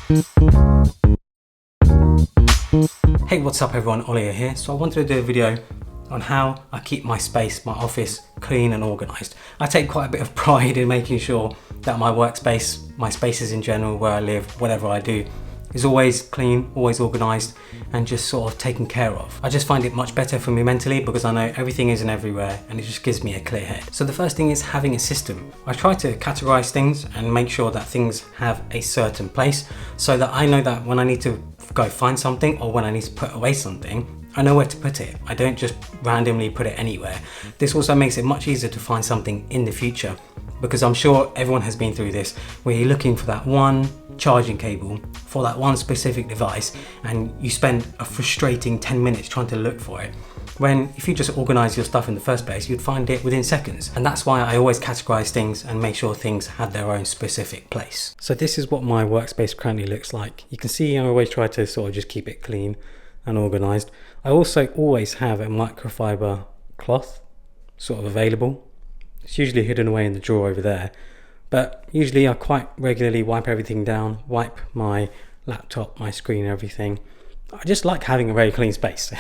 Hey, what's up everyone, Ollie here. So I wanted to do a video on how I keep my space, my office, clean and organised. I take quite a bit of pride in making sure that my workspace, my spaces in general, where I live, whatever I do, is always clean, always organised and just sort of taken care of. I just find it much better for me mentally because I know everything isn't everywhere and it just gives me a clear head. So the first thing is having a system. I try to categorise things and make sure that things have a certain place so that I know that when I need to go find something or when I need to put away something, I know where to put it. I don't just randomly put it anywhere. This also makes it much easier to find something in the future because I'm sure everyone has been through this where you're looking for that one charging cable for that one specific device and you spend a frustrating 10 minutes trying to look for it. When if you just organize your stuff in the first place, you'd find it within seconds. And that's why I always categorize things and make sure things have their own specific place. So this is what my workspace currently looks like. You can see I always try to sort of just keep it clean and organized. I also always have a microfiber cloth sort of available. It's usually hidden away in the drawer over there. But usually I quite regularly wipe everything down, wipe my laptop, my screen, everything. I just like having a very clean space.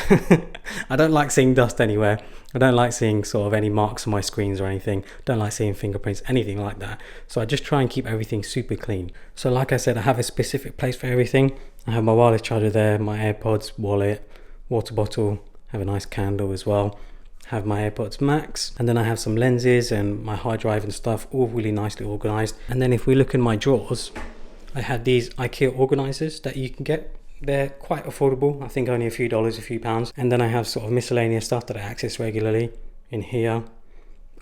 I don't like seeing dust anywhere. I don't like seeing sort of any marks on my screens or anything. Don't like seeing fingerprints, anything like that. So I just try and keep everything super clean. So like I said, I have a specific place for everything. I have my wireless charger there, my AirPods, wallet, water bottle, have a nice candle as well. Have my AirPods Max, and then I have some lenses and my hard drive and stuff, all really nicely organized. And then if we look in my drawers, I have these IKEA organizers that you can get. They're quite affordable, I think only a few dollars, a few pounds. And then I have sort of miscellaneous stuff that I access regularly in here,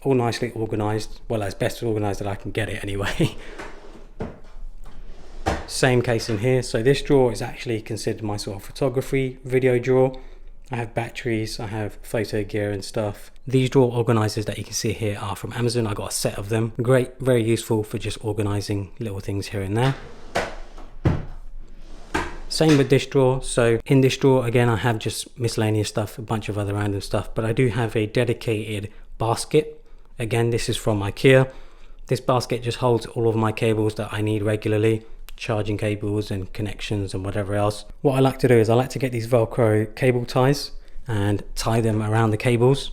all nicely organized. Well, as best organized that I can get it anyway. Same case in here. So this drawer is actually considered my sort of photography video drawer. I have batteries, I have photo gear and stuff. These drawer organizers that you can see here are from Amazon. I got a set of them. Great, very useful for just organizing little things here and there. Same with this drawer. So in this drawer, again, I have just miscellaneous stuff, a bunch of other random stuff, but I do have a dedicated basket. Again, this is from IKEA. This basket just holds all of my cables that I need regularly. Charging cables and connections and whatever else. What I like to do is I like to get these Velcro cable ties and tie them around the cables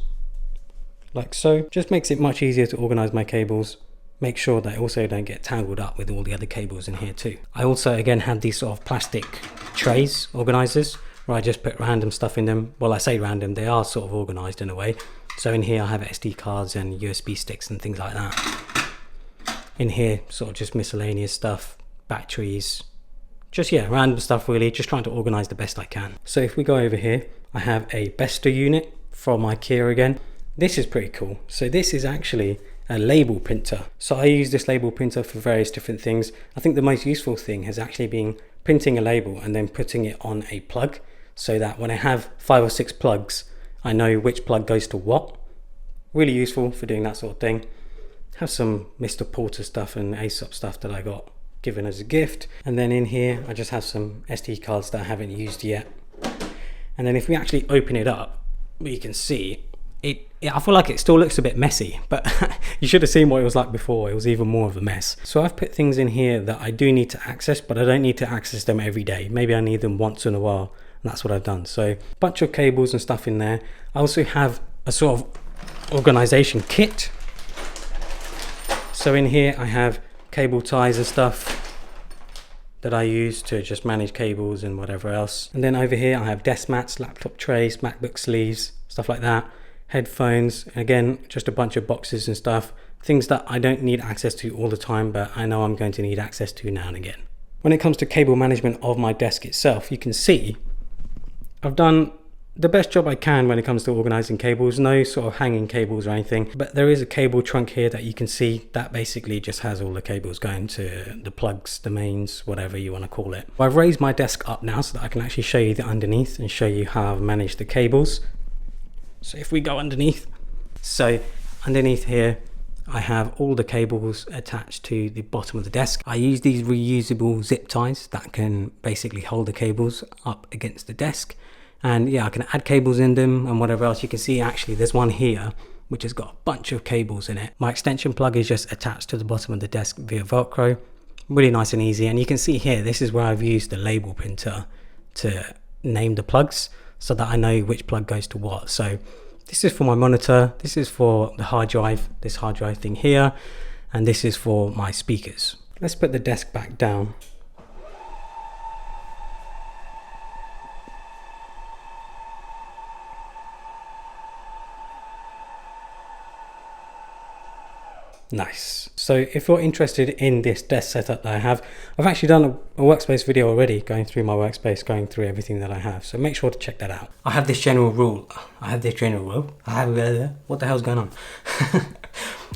like so. Just makes it much easier to organize my cables. Make sure that I also don't get tangled up with all the other cables in here too. I also again have these sort of plastic trays organizers where I just put random stuff in them. Well, I say random, they are sort of organized in a way. So in here I have SD cards and USB sticks and things like that. In here sort of just miscellaneous stuff, batteries, just random stuff really, just trying to organize the best I can. So if we go over here, I have a Besta unit from IKEA again. This is pretty cool. So this is actually a label printer. So I use this label printer for various different things. I think the most useful thing has actually been printing a label and then putting it on a plug so that when I have 5 or 6 plugs, I know which plug goes to what. Really useful for doing that sort of thing. Have some Mr. Porter stuff and Aesop stuff that I got given as a gift. And then in here I just have some SD cards that I haven't used yet. And then if we actually open it up, you can see I feel like it still looks a bit messy, but you should have seen what it was like before. It was even more of a mess. So I've put things in here that I do need to access, but I don't need to access them every day. Maybe I need them once in a while, and that's what I've done. So a bunch of cables and stuff in there. I also have a sort of organization kit. So in here I have cable ties and stuff that I use to just manage cables and whatever else. And then over here I have desk mats, laptop trays, MacBook sleeves, stuff like that. Headphones, again, just a bunch of boxes and stuff. Things that I don't need access to all the time, but I know I'm going to need access to now and again. When it comes to cable management of my desk itself, you can see I've done the best job I can when it comes to organizing cables. No sort of hanging cables or anything, but there is a cable trunk here that you can see that basically just has all the cables going to the plugs, the mains, whatever you want to call it. I've raised my desk up now so that I can actually show you the underneath and show you how I've managed the cables. So if we go underneath, so underneath here I have all the cables attached to the bottom of the desk. I use these reusable zip ties that can basically hold the cables up against the desk. And I can add cables in them and whatever else. You can see actually there's one here which has got a bunch of cables in it. My extension plug is just attached to the bottom of the desk via Velcro. really nice and easy. And you can see here, this is where I've used the label printer to name the plugs so that I know which plug goes to what. So this is for my monitor, this is for the hard drive, this hard drive thing here, and this is for my speakers. Let's put the desk back down. Nice. So if you're interested in this desk setup that I have, I've actually done a workspace video already, going through my workspace, going through everything that I have. So make sure to check that out. I have this general rule. What the hell's going on?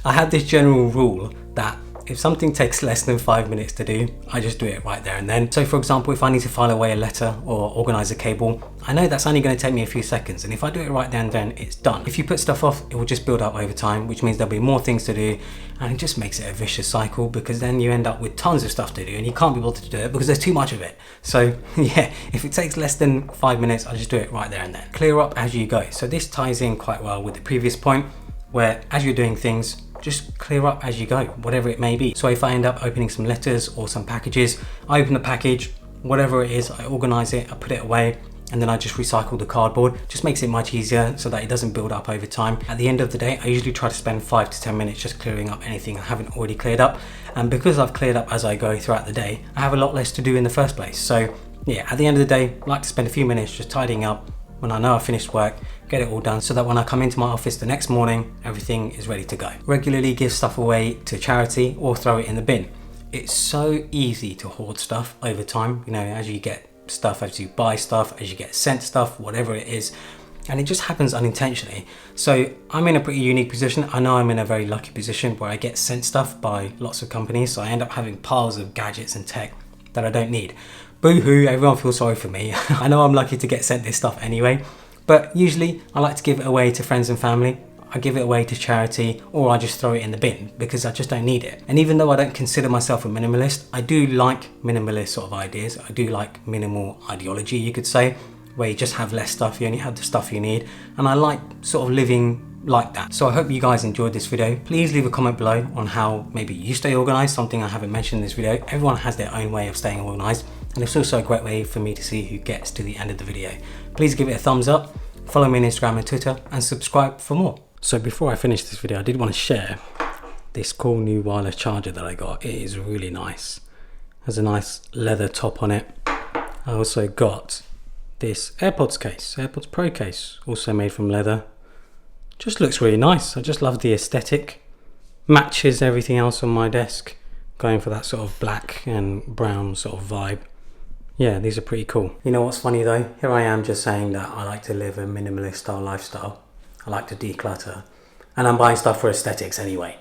I have this general rule that if something takes less than 5 minutes to do, I just do it right there and then. So for example, if I need to file away a letter or organize a cable, I know that's only going to take me a few seconds, and if I do it right there and then, it's done. If you put stuff off, it will just build up over time, which means there'll be more things to do, and it just makes it a vicious cycle, because then you end up with tons of stuff to do and you can't be bothered to do it because there's too much of it. So yeah, if it takes less than 5 minutes, I just do it right there and then. Clear up as you go. So this ties in quite well with the previous point, where as you're doing things, just clear up as you go, whatever it may be. So if I end up opening some letters or some packages, I open the package, whatever it is, I organize it, I put it away, and then I just recycle the cardboard. Just makes it much easier so that it doesn't build up over time. At the end of the day, I usually try to spend 5 to 10 minutes just clearing up anything I haven't already cleared up. And because I've cleared up as I go throughout the day, I have a lot less to do in the first place. So yeah, at the end of the day, I like to spend a few minutes just tidying up when I know I've finished work, get it all done, so that when I come into my office the next morning, everything is ready to go. Regularly give stuff away to charity or throw it in the bin. It's so easy to hoard stuff over time, you know, as you get stuff, as you buy stuff, as you get sent stuff, whatever it is, and it just happens unintentionally. So I'm in a pretty unique position. I know I'm in a very lucky position where I get sent stuff by lots of companies, so I end up having piles of gadgets and tech that I don't need. Boo-hoo, everyone feels sorry for me. I know I'm lucky to get sent this stuff anyway, but usually I like to give it away to friends and family. I give it away to charity, or I just throw it in the bin because I just don't need it. And even though I don't consider myself a minimalist, I do like minimalist sort of ideas. I do like minimal ideology, you could say, where you just have less stuff, you only have the stuff you need. And I like sort of living like that. So I hope you guys enjoyed this video. Please leave a comment below on how maybe you stay organized, something I haven't mentioned in this video. Everyone has their own way of staying organized, and it's also a great way for me to see who gets to the end of the video. Please give it a thumbs up, follow me on Instagram and Twitter, and subscribe for more. So before I finish this video, I did want to share this cool new wireless charger that I got. It is really nice. Has a nice leather top on it. I also got this AirPods case, AirPods Pro case, also made from leather. Just looks really nice. I just love the aesthetic. Matches everything else on my desk, going for that sort of black and brown sort of vibe. Yeah, these are pretty cool. You know what's funny though? Here I am just saying that I like to live a minimalist style lifestyle. I like to declutter, and I'm buying stuff for aesthetics anyway.